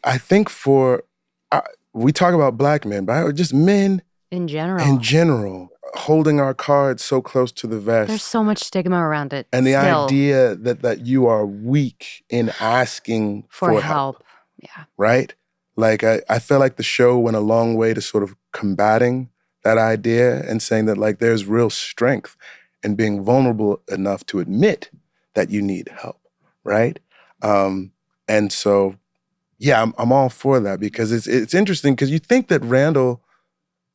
I think we talk about black men, but just men in general, holding our cards so close to the vest. There's so much stigma around it. And the idea that you are weak in asking for help. Yeah. Right? Like, I feel like the show went a long way to sort of combating that idea and saying that, like, there's real strength in being vulnerable enough to admit that you need help, right? And so, yeah, I'm all for that because it's interesting because you think that Randall,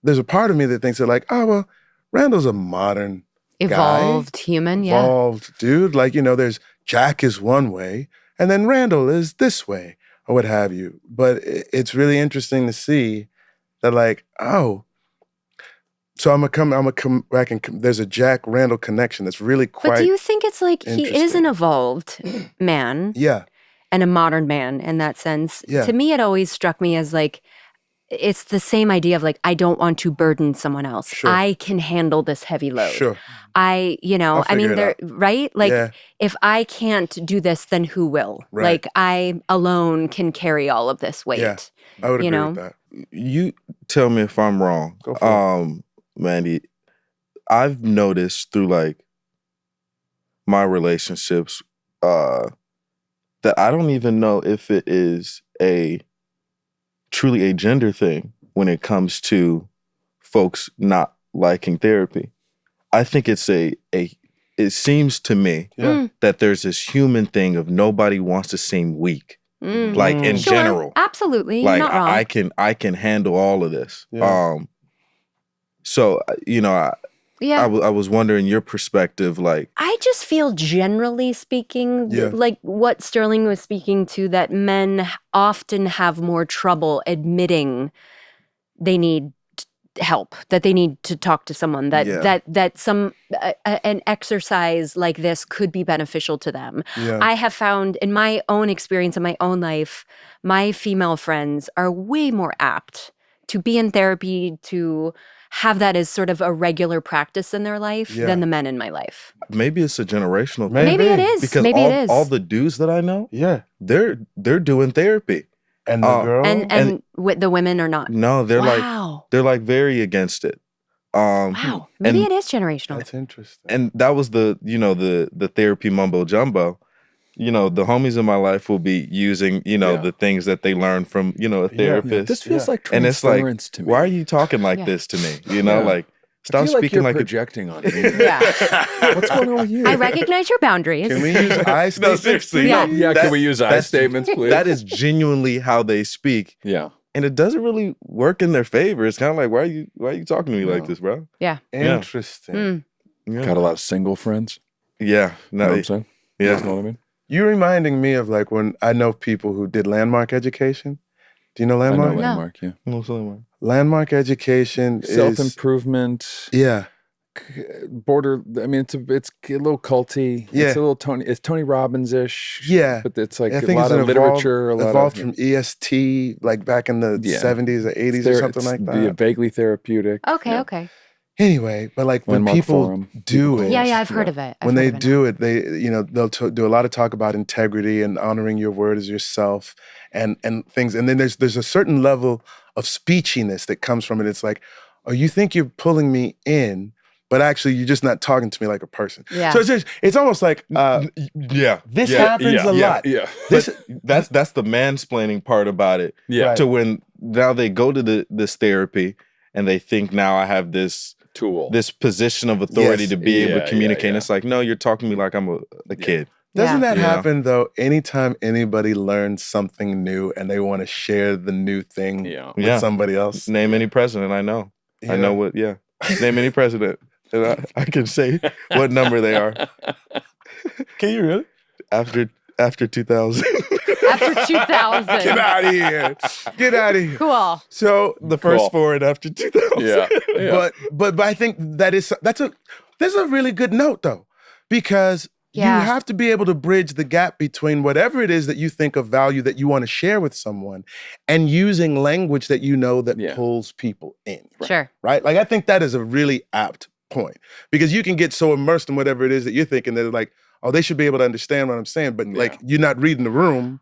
there's a part of me that thinks that, like, oh, well, Randall's a modern evolved guy, human, evolved dude. Like, there's Jack is one way, and then Randall is this way, or what have you. But it's really interesting to see that, like, oh, so I'm gonna come back and there's a Jack Randall connection that's really quite. But do you think it's like he is an evolved man? Yeah. And a modern man in that sense? Yeah. To me, it always struck me as like, it's the same idea of like, I don't want to burden someone else. Sure. I can handle this heavy load. Sure. I mean, right? Like, if I can't do this, then who will? Right. Like, I alone can carry all of this weight. Yeah, I would agree with that. You tell me if I'm wrong. Go for it. Mandy, I've noticed through like my relationships that I don't even know if it is truly a gender thing when it comes to folks not liking therapy. I think it seems to me that there's this human thing of nobody wants to seem weak. Like in general. Absolutely. Like you're not wrong. I can handle all of this. Yeah. So, I was wondering your perspective, like. I just feel generally speaking, like what Sterling was speaking to, that men often have more trouble admitting they need help, that they need to talk to someone, that some an exercise like this could be beneficial to them. Yeah. I have found in my own experience in my own life, my female friends are way more apt to be in therapy, to have that as sort of a regular practice in their life than the men in my life. Maybe it's a generational thing. Maybe it is. Because Maybe it is. All the dudes that I know, they're doing therapy. And the girl? And the women are not. No, they're like very against it. Wow. Maybe it is generational. That's interesting. And that was the therapy mumbo jumbo. The homies in my life will be using, the things that they learned from, a therapist. Yeah. This feels like transference to me. Why are you talking like this to me? Like, stop speaking like projecting on me. What's going on with you? I recognize your boundaries. Can we use I statements? No, seriously. Can we use I statements, please? That is genuinely how they speak. Yeah. And it doesn't really work in their favor. It's kind of like, why are you talking to me like this, bro? Yeah. Interesting. Yeah. Got a lot of single friends? Yeah. No, know what I'm saying? Yeah. You know what I mean? You're reminding me of like when I know people who did landmark education. Do you know landmark? I know landmark, yeah. What's landmark? Landmark education is self-improvement. Yeah. Border. I mean, it's a little culty. Yeah. It's a little Tony Robbins-ish. Yeah. But it's like I a think lot it's of literature. Evolved from EST, like back in the 70s or 80s or something like that. Vaguely therapeutic. Okay. Anyway, but like when Landmark people Forum. do it. Yeah, I've heard of it. When they do it, they, they'll do a lot of talk about integrity and honoring your word as yourself and things. And then there's a certain level of speechiness that comes from it. It's like, oh, you think you're pulling me in, but actually you're just not talking to me like a person. Yeah. So it's almost like, this happens a lot. Yeah. That's the mansplaining part about it. Yeah. Right. To when now they go to this therapy and they think now I have this tool, this position of authority to be able to communicate. And it's like, no, you're talking to me like I'm a kid. Doesn't that happen though? Anytime anybody learns something new and they want to share the new thing with somebody else. Name any president I know. I know what. Name any president, and I can say what number they are. Can you really? After 2000. After 2000. Get out of here. Get out of here. Cool. So the first four and after 2000. Yeah. But I think that's a really good note though, because you have to be able to bridge the gap between whatever it is that you think of value that you want to share with someone and using language that that pulls people in. Right? Sure. Right? Like I think that is a really apt point because you can get so immersed in whatever it is that you're thinking that like, oh, they should be able to understand what I'm saying, but like you're not reading the room.